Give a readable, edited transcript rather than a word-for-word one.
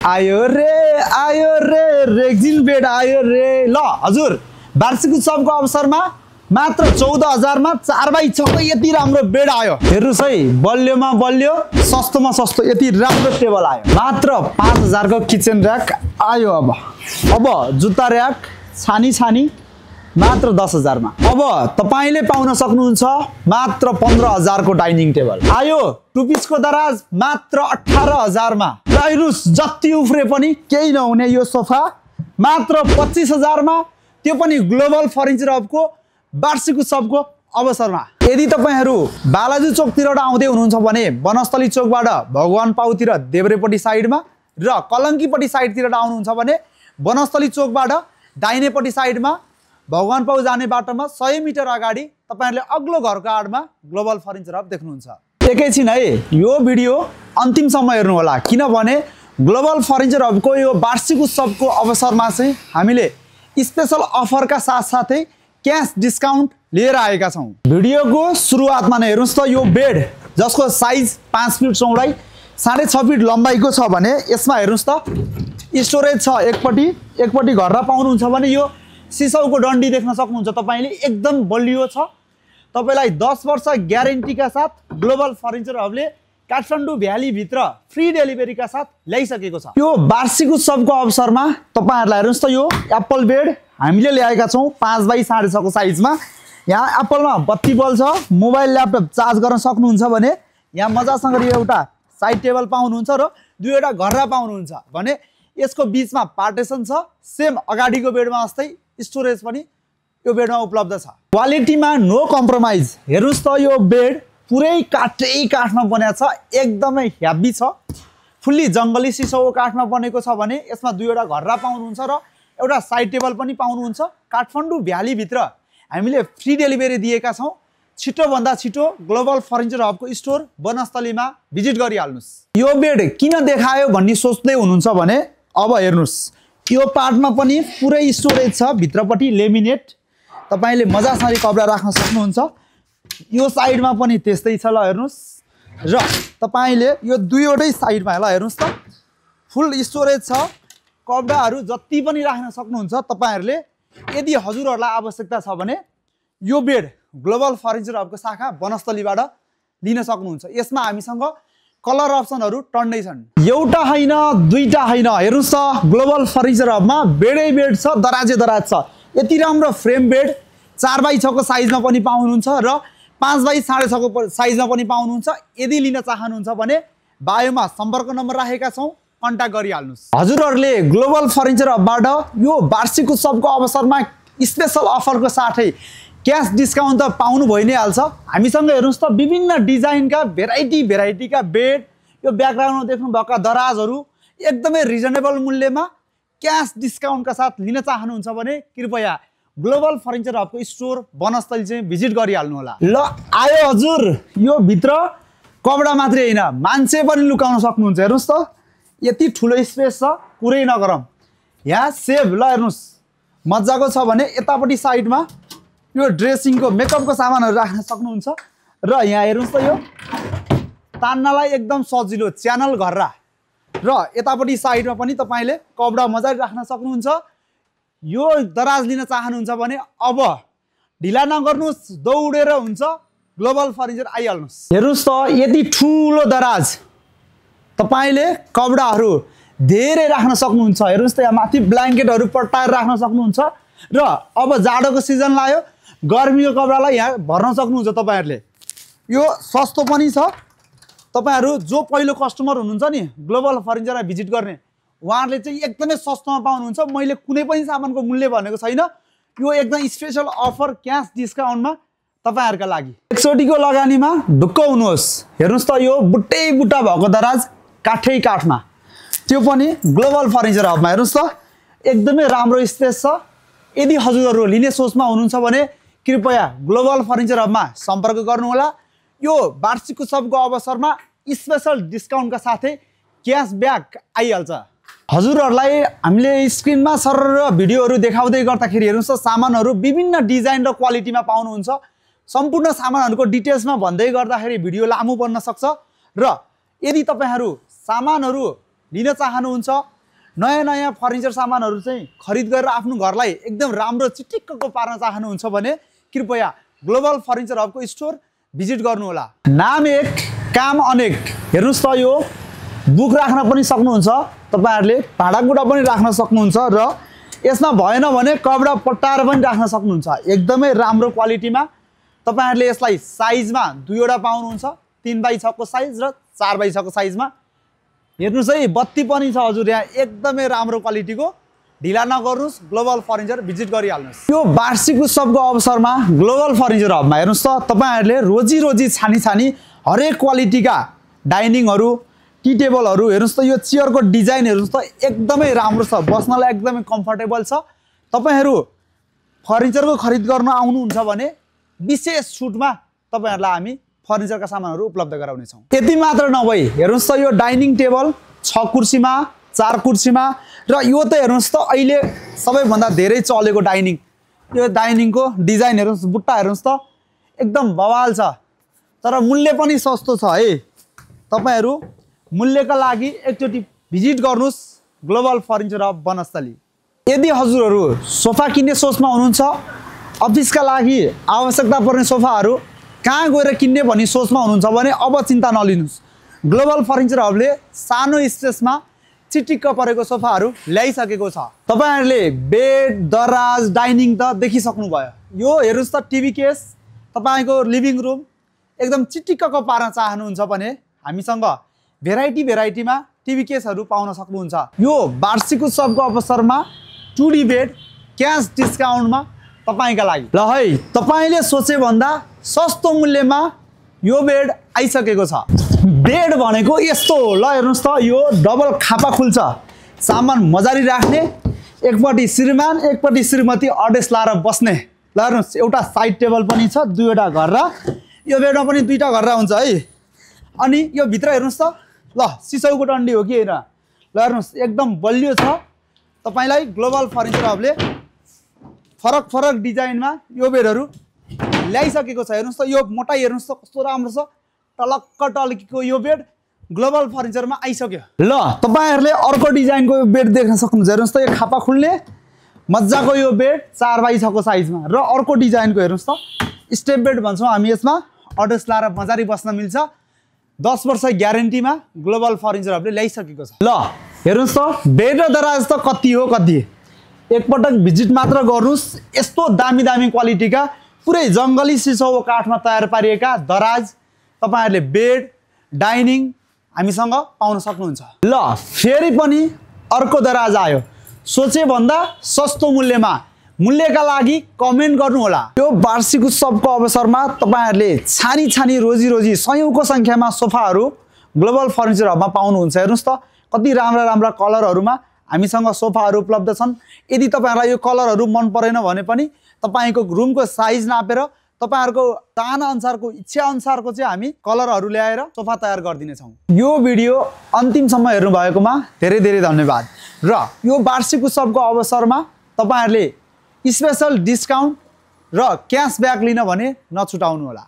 आयो रे रेक्जिन बेड आयो रे। ल हजुर वार्षिक उत्सवको अवसरमा मात्र 14,000 मा 4x6 को यति राम्रो बेड आयो। हेर्नुस् है, बलियोमा बलियो, सस्तोमा सस्तो यति राम्रो टेबल आयो। मात्र 5,000 को किचन र्याक आयो। अब जुत्ता र्याक छानी मात्र 10,000 मा। अब तपाईले पाउन सक्नुहुन्छ मात्र 15,000 को डाइनिङ टेबल आयो। 2 पिसको दराज मात्र 18,000 मा। र हेर्नुस् जति उफ्रे पनि केही नहुने यो सोफा मात्र 25,000 मा, त्यो पनि ग्लोबल फर्निचर हबको वार्षिक उत्सवको अवसरमा। यदि तपाईहरु बालाजु चोकतिरबाट आउँदै हुनुहुन्छ भने वनस्थली चोकबाट भगवान पाउतिर देब्रेपट्टि साइडमा र कलंकीपट्टि साइडतिरबाट आउनुहुन्छ भने वनस्थली चोकबाट दाहिनेपट्टि साइडमा भगवान पाउ जाने बाटोमा 100 मिटर अगाडि तपाईहरुले अग्लो घरको आडमा ग्लोबल फर्निचर हब देख्नुहुन्छ। एकैछिन है, यो भिडियो अन्तिमसम्म हेर्नु होला, किनभने ग्लोबल फर्निचर हबको यो वार्षिक उत्सवको अवसरमा चाहिँ हामीले स्पेशल अफरका साथसाथै क्याश डिस्काउन्ट लिएर आएका छौं। भिडियोको सुरुवातमा नै हेर्नुस् त, यो बेड जसको साइज 5 फिट चौडाइ 6.5 फिट लम्बाइको छ भने यसमा हेर्नुस् त स्टोरेज छ। एकपट्टि घरमा पाउनुहुन्छ भने यो सिसौको डन्डी देख्न सक्नुहुन्छ तपाईले, एकदम बलियो छ। तपाईलाई 10 वर्ष ग्यारेन्टीका साथ ग्लोबल फर्निचर हबले काठमाडौँ भ्याली भित्र फ्री डेलिभरीका साथ ल्याइसकेको छ। यो वार्षिक उत्सवको अवसरमा तपाईहरुलाई हेर्नुस् त, यो एप्पल बेड हामीले ल्याएका छौं 5x6.5 को साइजमा। यहाँ एप्पलमा बत्ती बल्छ, मोबाइल ल्यापटप चार्ज गर्न सक्नुहुन्छ भने यहाँ मजासँग एउटा साइड टेबल पाउनुहुन्छ र दुईवटा घर्रा पाउनुहुन्छ भने यसको बीचमा पार्टिसन छ। सेम अगाडिको बेडमा जस्तै स्टोरेज पनि यो बेडमा उपलब्ध छ। क्वालिटीमा नो कम्प्रोमाइज। हेर्नुस् त, यो बेड पुरै काठमा बनेको छ, एकदमै हेभी छ। फुल्ली जंगली सिसौको काठमा बनेको छ भने यसमा दुईवटा घर्रा पाउनुहुन्छ र एउटा साइड टेबल पनि पाउनुहुन्छ। काठमाडौँ भ्याली भित्र हामीले फ्री डेलिभरी दिएका छौं। छिटो भन्दा छिटो ग्लोबल फर्निचर हबको स्टोर वनस्थलीमा भिजिट गरिहाल्नुस्। यो बेड किन देखायो भन्ने सोच्दै हुनुहुन्छ भने अब हेर्नुस्, यो पार्टमा पनि पुरै स्टोरेज छ। भित्रपट्टि लेमिनेट तपाईले मजासँग कपडा राख्न सक्नुहुन्छ। यो साइडमा पनि त्यस्तै छ। ल हेर्नुस्, र तपाईले यो दुईवटै साइडमा ल हेर्नुस् त फुल स्टोरेज छ। कपडाहरू जति पनि राख्न सक्नुहुन्छ तपाईहरुले। यदि हजुरहरुलाई आवश्यकता छ भने यो बेड ग्लोबल फर्निचर हबको शाखा वनस्थलीबाट लिन सक्नुहुन्छ। यसमा हामीसँग कलर अप्सनहरु टन्डै छन्, एउटा हैन दुईटा हैन। हेर्नुस् त, ग्लोबल फर्निचर हबमा बेडै बेड छ, दराज छ। यति राम्रो फ्रेम बेड 4x6 को साइजमा पनि पाउनुहुन्छ र 5x6.5 को साइजमा पनि पाउनुहुन्छ। यदि लिन चाहनुहुन्छ भने बायोमा सम्पर्क नम्बर राखेका छौं, कन्ट्याक्ट गरिहाल्नुस्। हजुरहरुले ग्लोबल फर्निचर हबबाट यो वार्षिक उत्सवको अवसरमा स्पेशल अफरको साथै क्याश डिस्काउन्ट त पाउनु भइ नै हाल्छ। हामीसँग हेर्नुस् त विभिन्न डिजाइनका भेराइटीका बेड, यो ब्याकग्राउन्डमा देख्नु भएका दराजहरू एकदमै रिजनेबल मूल्यमा क्याश डिस्काउन्टका साथ लिन चाहनुहुन्छ भने कृपया ग्लोबल फर्निचर हबको स्टोर वनस्थली चाहिँ भिजिट गरिहाल्नु होला। ल आयो हजुर, यो भित्र कपडा मात्रै हैन, मान्छे पनि लुकाउन सक्नुहुन्छ। हेर्नुस् त, यति ठुलो स्पेस छ, कुरै नगरम। यहाँ सेभ ल हेर्नुस् मजाको छ भने यतापट्टि साइडमा यो ड्रेसिङको मेकअपको सामानहरु राख्न सक्नुहुन्छ। र यहाँ हेर्नुस् त, यो तान्नलाई एकदम सजिलो च्यानल घर्रा। र यतापट्टि साइडमा पनि तपाईले कपडा मजाले राख्न सक्नुहुन्छ। यो दराज लिन चाहनुहुन्छ भने अब ढिला नगर्नुस्, दौडेर हुन्छ ग्लोबल फर्निचर आइहाल्नुस्। हेर्नुस् त, यति ठुलो दराज तपाईले कपडाहरू धेरै राख्न सक्नुहुन्छ। हेर्नुस् त, यहाँ माथि ब्ल्याङ्केटहरू पट्टाएर राख्न सक्नुहुन्छ। र अब जाडोको सिजन लाग्यो, गर्मीको कपडालाई यहाँ भर्न सक्नुहुन्छ तपाईहरुले। यो सस्तो पनि छ। तपाईहरु जो पहिलो कस्टमर हुनुहुन्छ नि ग्लोबल फर्निचरमा भिजिट गर्ने, उहाँहरुले चाहिँ एकदमै सस्तोमा पाउनुहुन्छ। मैले कुनै पनि सामानको मूल्य भनेको छैन। यो एकदम स्पेशल अफर क्याश डिस्काउन्टमा तपाईहरुका लागि। एकचोटीको लगानीमा ढुक्क हुनुहोस्। हेर्नुस् त, यो बुट्टै बुट्टा भएको दराज काठमा, त्यो पनि ग्लोबल फर्निचर हबमा। हेर्नुस् त, एकदमै राम्रो स्पेस छ। यदि हजुरहरु लिने सोचमा हुनुहुन्छ भने कृपया ग्लोबल फर्निचर हबमा सम्पर्क गर्नु होला। यो वार्षिक उत्सवको अवसरमा स्पेशल डिस्काउन्टका साथै क्याशब्याक आइहाल्छ। हजुरहरुलाई हामीले स्क्रिनमा सरर भिडियोहरु देखाउँदै गर्दाखेरि हेर्नुस् त, सामानहरु विभिन्न डिजाइन र क्वालिटीमा पाउनुहुन्छ। सम्पूर्ण सामानहरुको डिटेल्समा भन्दै गर्दाखेरि भिडियो लामो बन्न सक्छ। र यदि तपाईहरु सामानहरु लिन चाहनुहुन्छ नयाँ नयाँ फर्निचर सामानहरू चाहिँ खरिद गरेर आफ्नो घरलाई एकदम राम्रो चिटिक्कको पार्न चाहनुहुन्छ भने कृपया ग्लोबल फर्निचर हबको स्टोर भिजिट गर्नुहोला। नाम एक काम अनेक। हेर्नुहोस् त यो बुक राख्न पनि सक्नुहुन्छ, तपाईहरुले भाँडाकुँडा पनि राख्न सक्नुहुन्छ र यसमा भएन भने कपडा पट्टाएर पनि राख्न सक्नुहुन्छ। एकदमै राम्रो क्वालिटीमा तपाईहरुले यसलाई साइजमा दुईवटा पाउनुहुन्छ, 3x6 को साइज र 4x6 को साइजमा। हेर्नुस् है बत्ती पनि छ हजुर, यहाँ एकदमै राम्रो क्वालिटीको। ढिला नगर्नुस्, ग्लोबल फर्निचर भिजिट गरिहाल्नुस्। यो वार्षिक उत्सवको अवसरमा ग्लोबल फर्निचर हबमा हेर्नुस् त तपाईहरुले रोजी रोजी छानी छानी हरेक क्वालिटीका डाइनिङहरु, टी टेबलहरु हेर्नुस् त यो चेयरको डिजाइन हेर्नुस् त एकदमै राम्रो छ, बस्नलाई एकदमै कम्फर्टेबल छ। तपाईहरु फर्निचरको खरिद गर्न आउनुहुन्छ भने विशेष छुटमा तपाईहरुलाई हामी फर्निचरका सामानहरु उपलब्ध गराउने छौं। त्यति मात्र नभई हेर्नुस् त यो डाइनिङ टेबल 6 कुर्सीमा, 4 कुर्सीमा र यो त हेर्नुस् त अहिले सबैभन्दा धेरै चलेको डाइनिङ। यो डाइनिङको डिजाइन हेर्नुस्, बुट्टा हेर्नुस् त एकदम बवाल छ, तर मूल्य पनि सस्तो छ है। तपाईहरु मूल्यका लागि एकचोटी भिजिट गर्नुस् ग्लोबल फर्निचर हब बनस्थली। यदि हजुरहरु सोफा किन्ने सोचमा हुनुहुन्छ, अफिसका लागि आवश्यकता पर्ने सोफाहरु कहाँ गएर किन्ने भनी सोचमा हुनुहुन्छ भने अब चिन्ता नलिनुस्। ग्लोबल फर्निचर हबले सानो स्पेसमा चिटिक्क परेको सोफाहरु ल्याइसकेको छ। तपाईहरुले बेड, दराज, डाइनिङ त देखिसक्नु भयो। यो हेर्नुस् त टिभी केस, तपाईको लिभिङ रुम एकदम चिटिक्कको पार्न चाहनुहुन्छ भने हामीसँग भेराइटीमा टिभी केसहरु पाउन सक्नुहुन्छ। यो वार्षिक उत्सवको अवसरमा 2D बेड क्याश डिस्काउन्टमा तपाईका लागि। ल है तपाईले सोचे भन्दा सस्तो मूल्यमा यो बेड आइसकेको छ। बेड भनेको यस्तो हो, ल हेर्नुस् त यो डबल खापा खुल्छ, सामान मजारी राख्ने, एकपट्टि श्रीमान एकपट्टि श्रीमती अडेस लाएर बस्ने। ल हेर्नुस् एउटा साइड टेबल पनि छ, दुईवटा घर्रा, यो बेडमा पनि दुईटा घर्रा हुन्छ है। अनि यो भित्र हेर्नुस् त ल सिसौको डन्डी हो कि हैन, ल हेर्नुस् एकदम बलियो छ। तपाईलाई ग्लोबल फर्निचर हबले फरक डिजाइनमा यो बेडहरु ल्याइसकेको छ। हेर्नुस् त यो मोटाई हेर्नुस् त कस्तो राम्रो छ, टलक्क टल्कीको यो बेड ग्लोबल फर्निचरमा आइसक्यो। ल तपाईहरुले अर्को डिजाइनको यो बेड देख्न सक्नुहुन्छ। हेर्नुस् त यो खापा खुल्ने मज्जाको यो बेड 4x6 को साइजमा र अर्को डिजाइनको हेर्नुस् त स्टेप बेड भन्छौं हामी, यसमा अडेस लाएर मजारी बस्न मिल्छ। 10 वर्ष ग्यारेन्टीमा ग्लोबल फर्निचर हबले ल्याइसकेको छ। ल हेर्नुस् त बेड र दराज त कति हो कति, एकपटक भिजिट मात्र गर्नुस्। यस्तो दामी क्वालिटीका पुरै जंगली सिसौको काठमा तयार पारिएका दराज, तपाईहरुले बेड, डाइनिङ हामीसँग पाउन सक्नुहुन्छ। ल फेरि पनि अर्को दराज आयो, सोचे भन्दा सस्तो मूल्यमा। मूल्यका लागि कमेन्ट गर्नु होला। यो वार्षिक उत्सवको अवसरमा तपाईहरुले छानी छानी रोजी रोजी सयौंको संख्यामा सोफाहरु ग्लोबल फर्निचर हबमा पाउनुहुन्छ। हेर्नुस् त कति राम्रा कलरहरुमा हामीसँग सोफाहरु उपलब्ध छन्। यदि तपाईहरुलाई यो कलरहरु मन परेन भने पनि तपाईको रुमको साइज नापेर तपाईहरुको चाहना अनुसारको इच्छा अनुसारको चाहिँ हामी कलरहरु ल्याएर सोफा तयार गरिदिने छौं। यो भिडियो अन्तिमसम्म हेर्नु भएकोमा धेरै धन्यवाद। र यो वार्षिक उत्सवको अवसरमा तपाईहरुले स्पेशल डिस्काउन्ट र क्याशब्याक लिन भने नछुटाउनु होला।